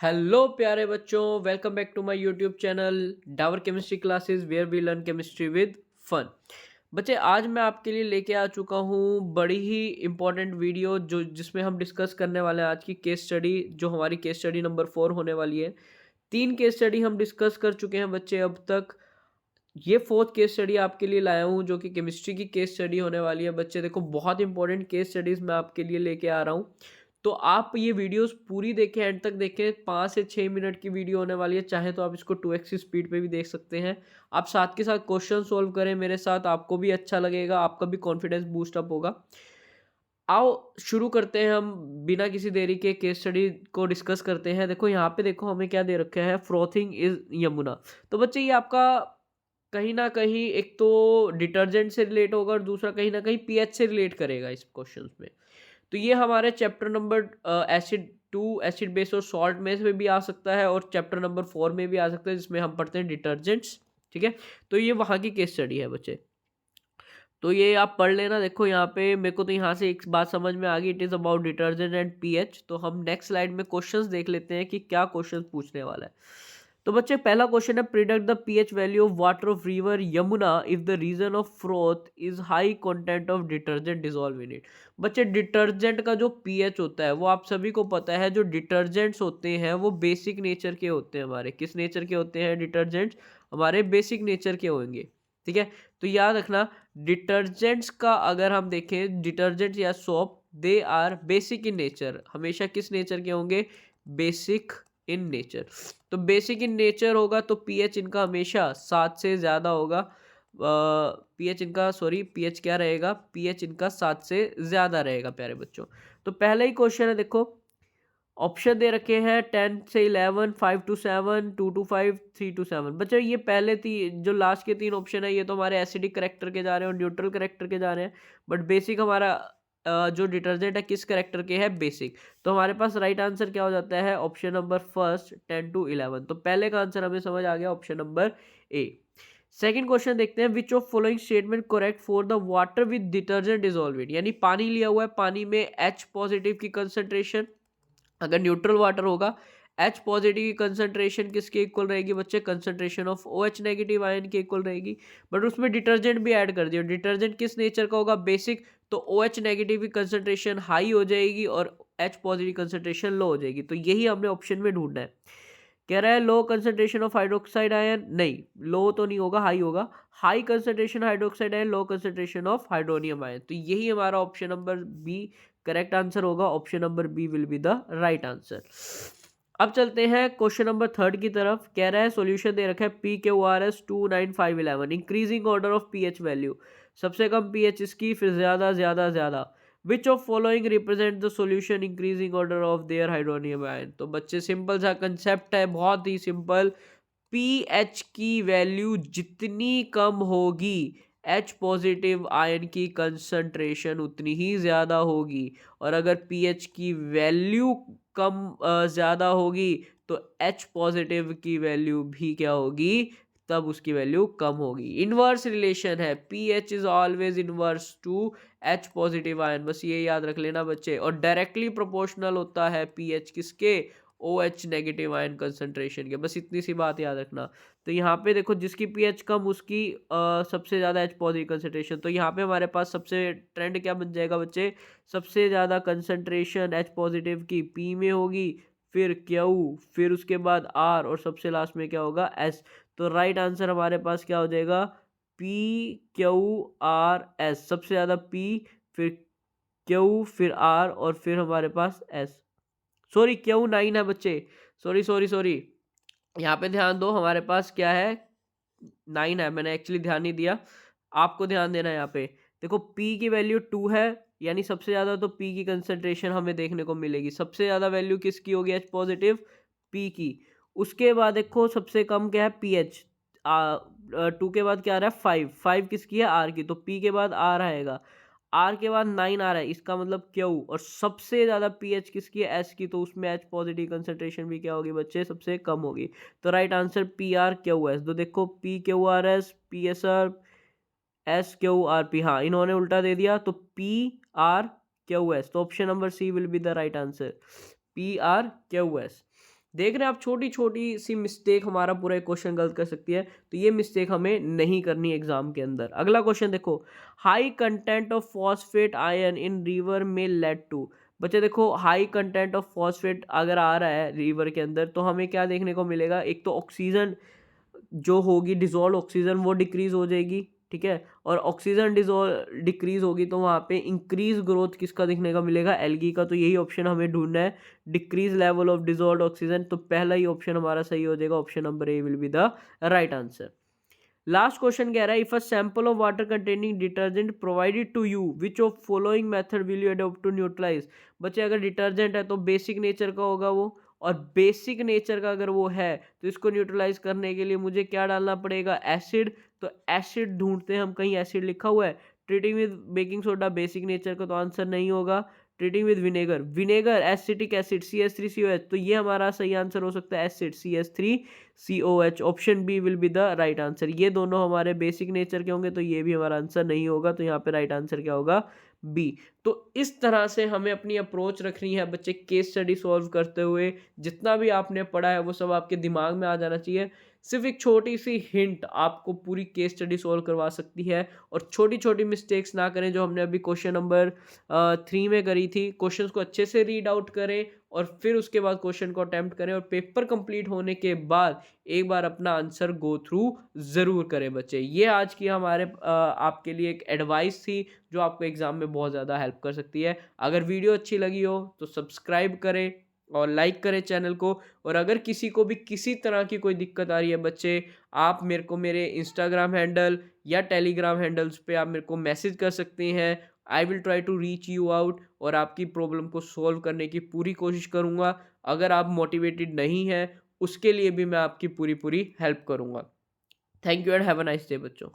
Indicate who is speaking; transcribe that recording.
Speaker 1: Hello प्यारे बच्चों, welcome back to my YouTube channel Dawar chemistry classes where we learn chemistry with fun. बच्चे, आज मैं आपके लिए लेके आ चुका हूँ बड़ी ही इम्पोर्टेंट वीडियो जो जिसमें हम डिस्कस करने वाले हैं आज की केस स्टडी, जो हमारी केस स्टडी नंबर 4 होने वाली है। 3 केस स्टडी हम डिस्कस कर चुके हैं बच्चे अब तक। ये 4th केस स्टडी आपके लिए लाया हूँ जो कि केमिस्ट्री की केस स्टडी होने वाली है। बच्चे देखो, बहुत इंपॉर्टेंट केस स्टडीज़ मैं आपके लिए लेके आ रहा हूँ। तो आप ये वीडियोस पूरी देखें, एंड तक देखें। 5 से 6 मिनट की वीडियो होने वाली है। चाहे तो आप इसको 2x की स्पीड पे भी देख सकते हैं। आप साथ के साथ क्वेश्चन सोल्व करें मेरे साथ, आपको भी अच्छा लगेगा, आपका भी कॉन्फिडेंस बूस्ट अप होगा। आओ शुरू करते हैं हम बिना किसी देरी के केस स्टडी को डिस्कस करते हैं। देखो यहाँ पे, देखो हमें क्या दे रखा है, फ्रोथिंग इज यमुना। तो बच्चे ये आपका कहीं ना कहीं एक तो डिटर्जेंट से रिलेट होगा और दूसरा कहीं ना कहीं पीएच से रिलेट करेगा इस क्वेश्चन में। तो ये हमारे chapter number acid 2 acid base और सॉल्ट में से भी आ सकता है, और चैप्टर नंबर 4 में भी आ सकता है जिसमें हम पढ़ते हैं डिटर्जेंट्स। ठीक है, तो ये वहाँ की केस स्टडी है बच्चे। तो ये आप पढ़ लेना। देखो यहाँ पे मेरे को तो यहाँ से एक बात समझ में आ गई, it is about detergent and pH. तो हम नेक्स्ट स्लाइड में क्वेश्चंस देख लेते हैं कि क्या क्वेश्चंस पूछने वाला है। तो बच्चे, पहला क्वेश्चन है, predict the pH value of water of river Yamuna if the reason of froth is high content of detergent dissolve in it. बच्चे, डिटर्जेंट का जो पीएच होता है वो आप सभी को पता है। जो डिटर्जेंट्स होते हैं वो बेसिक नेचर के होते हैं। हमारे किस नेचर के होते हैं डिटर्जेंट्स? हमारे बेसिक नेचर के होंगे। ठीक है, तो याद रखना, डिटर्जेंट्स का अगर हम देखें, डिटर्जेंट या soap, they are basic in nature. हमेशा किस नेचर के होंगे? Basic in nature. तो बेसिक इन नेचर होगा तो पीएच इनका हमेशा 7 से ज़्यादा होगा। पीएच इनका, सॉरी, पीएच क्या रहेगा? पीएच इनका 7 से ज़्यादा रहेगा प्यारे बच्चों। तो पहला ही क्वेश्चन है, देखो ऑप्शन दे रखे हैं 10 से 11, 5 to 7, 2 to 5, 3 to 7। बच्चों ये पहले जो लास्ट के 3 ऑप्शन है ये तो हमारे एसिडिक करेक्टर के जा रहे हैं और न्यूट्रल करेक्टर के जा रहे हैं। बट बेसिक हमारा जो डिटर्जेंट है किस करेक्टर के है? बेसिक। तो हमारे पास राइट आंसर क्या हो जाता है? Option number first, 10 to 11। तो पहले का आंसर हमें समझ आ गया, ऑप्शन नंबर ए। सेकंड क्वेश्चन देखते हैं, विच of following statement correct for the water with detergent dissolve, यानी पानी लिया हुआ है, पानी में H पॉजिटिव की कंसंट्रेशन, अगर न्यूट्रल वाटर होगा, H पॉजिटिव की कंसंट्रेशन किसके इक्वल रहेगी बच्चे? Concentration of OH negative ion के इक्वल रहेगी। बट उसमें डिटर्जेंट भी ऐड कर दिया। डिटर्जेंट किस नेचर का होगा? बेसिक। तो OH नेगेटिव की कंसंट्रेशन हाई हो जाएगी और H पॉजिटिव कंसंट्रेशन लो हो जाएगी। तो यही हमने ऑप्शन में ढूंढना है। कह रहा है low concentration of hydroxide ion, नहीं, लो तो नहीं होगा, हाई होगा। High concentration hydroxide ion, low concentration of hydronium ion. तो यही हमारा option number B correct answer होगा। Option number B will be the right answer. अब चलते हैं क्वेश्चन नंबर थर्ड की तरफ। कह रहा है सॉल्यूशन दे रखा है पी के ओ R S 29511, increasing order of pH value. सबसे कम पीएच इसकी, फिर ज्यादा ज्यादा ज्यादा। Which of following represent the solution increasing order of their hydronium ion. तो बच्चे सिंपल सा कंसेप्ट है, बहुत ही सिंपल। पीएच की वैल्यू जितनी कम होगी, एच पॉजिटिव आयन की कंसंट्रेशन उतनी ही ज़्यादा होगी। और अगर पीएच की वैल्यू कम ज़्यादा होगी तो एच पॉजिटिव की वैल्यू भी क्या होगी? तब उसकी वैल्यू कम होगी। इनवर्स रिलेशन है, pH is always inverse two H positive ion. बस ये याद रख लेना बच्चे। और डायरेक्टली प्रोपोर्शनल होता है पीएच किसके? OH नेगेटिव आयन कंसंट्रेशन के। बस इतनी सी बात याद रखना। तो यहाँ पे देखो, जिसकी पीएच कम उसकी सबसे ज़्यादा H पॉजिटिव कंसंट्रेशन। तो यहाँ पे हमारे पास सबसे ट्रेंड क्या बन जाएगा बच्चे? सबसे ज़्यादा कंसंट्रेशन H पॉजिटिव की P में होगी, फिर Q, फिर उसके बाद R, और सबसे लास्ट में क्या होगा? S। तो राइट आंसर हमारे पास क्या हो जाएगा? PQRS। सबसे ज़्यादा P, फिर Q, फिर R, और फिर हमारे पास S। सॉरी, Q9 है बच्चे। सॉरी सॉरी सॉरी, यहाँ पे ध्यान दो, हमारे पास क्या है? 9 है। मैंने एक्चुअली ध्यान नहीं दिया, आपको ध्यान देना है यहाँ पे। देखो P की वैल्यू 2 है, यानी सबसे ज़्यादा तो P की कंसंट्रेशन हमें देखने को मिलेगी। सबसे ज़्यादा वैल्यू किसकी होगी H पॉजिटिव? P की। उसके बाद देखो सबसे कम क्या है? पीएच। 2 के बाद क्या आ रहा है? 5। 5 किसकी है? R की। तो P के बाद R आएगा, आर के बाद 9 आ रहा है, इसका मतलब क्यू। और सबसे ज़्यादा पीएच किसकी है? एस की। तो उसमें एच पॉजिटिव कंसंट्रेशन भी क्या होगी बच्चे? सबसे कम होगी। तो right answer P R Q S. तो देखो P Q R S, P S R, S Q R P. हाँ, इन्होंने उल्टा दे दिया, तो पी आर क्यू एस। तो option number C will be the right answer, P R Q S. देख रहे हैं आप, छोटी छोटी सी मिस्टेक हमारा पूरा एक क्वेश्चन गलत कर सकती है, तो ये मिस्टेक हमें नहीं करनी एग्जाम के अंदर। अगला क्वेश्चन देखो, high content of phosphate ion in river में लेड टू। बच्चे देखो, हाई कंटेंट ऑफ फॉस्फेट अगर आ रहा है रिवर के अंदर तो हमें क्या देखने को मिलेगा, एक तो ऑक्सीजन जो होगी, डिजोल्व ऑक्सीजन वो डिक्रीज हो जाएगी, ठीक है। और ऑक्सीजन डिजोल्व डिक्रीज होगी तो वहाँ पे इंक्रीज ग्रोथ किसका दिखने का मिलेगा, एल्गी का। तो यही ऑप्शन हमें ढूंढना है, decrease level of dissolve oxygen. तो पहला ही ऑप्शन हमारा सही हो जाएगा, option number A will be the right answer. Last question कह रहा है, if a sample of water containing detergent provided to you which of following method will you adopt to neutralise. बच्चे अगर डिटर्जेंट है तो बेसिक नेचर का होगा वो, और बेसिक नेचर का अगर वो है तो इसको न्यूट्रलाइज करने के लिए मुझे क्या डालना पड़ेगा, एसिड। तो एसिड ढूंढते हैं हम, कहीं एसिड लिखा हुआ है। Treating with baking soda basic nature का तो आंसर नहीं होगा। Treating with vinegar, vinegar acetic acid CH3COH, तो ये हमारा सही आंसर हो सकता है acid CH3COH। Option B will be the right answer. ये दोनों हमारे बेसिक नेचर के होंगे तो ये भी हमारा आंसर नहीं होगा, तो यहाँ पे राइट आंसर क्या होगा, बी। तो इस तरह से हमें अपनी अप्रोच रखनी है बच्चे, केस स्टडी सॉल्व करते हुए। जितना भी आपने पढ़ा है वो सब आपके दिमाग में आ जाना चाहिए। सिर्फ एक छोटी सी हिंट आपको पूरी केस स्टडी सॉल्व करवा सकती है। और छोटी छोटी मिस्टेक्स ना करें जो हमने अभी क्वेश्चन नंबर 3 में करी थी। क्वेश्चंस को अच्छे से रीड आउट करें और फिर उसके बाद क्वेश्चन को अटेम्प्ट करें, और पेपर कंप्लीट होने के बाद एक बार अपना आंसर गो थ्रू ज़रूर करें बच्चे। ये आज की हमारे आपके लिए एक एडवाइस थी जो आपको एग्ज़ाम में बहुत ज़्यादा हेल्प कर सकती है। अगर वीडियो अच्छी लगी हो तो सब्सक्राइब करें और लाइक करें चैनल को। और अगर किसी को भी किसी तरह की कोई दिक्कत आ रही है बच्चे, आप मेरे को मेरे इंस्टाग्राम हैंडल या टेलीग्राम हैंडल्स पे आप मेरे को मैसेज कर सकते हैं। I will try to reach you out और आपकी प्रॉब्लम को सॉल्व करने की पूरी कोशिश करूँगा। अगर आप मोटिवेटेड नहीं हैं उसके लिए भी मैं आपकी पूरी पूरी हेल्प करूँगा। Thank you and have a nice day बच्चों।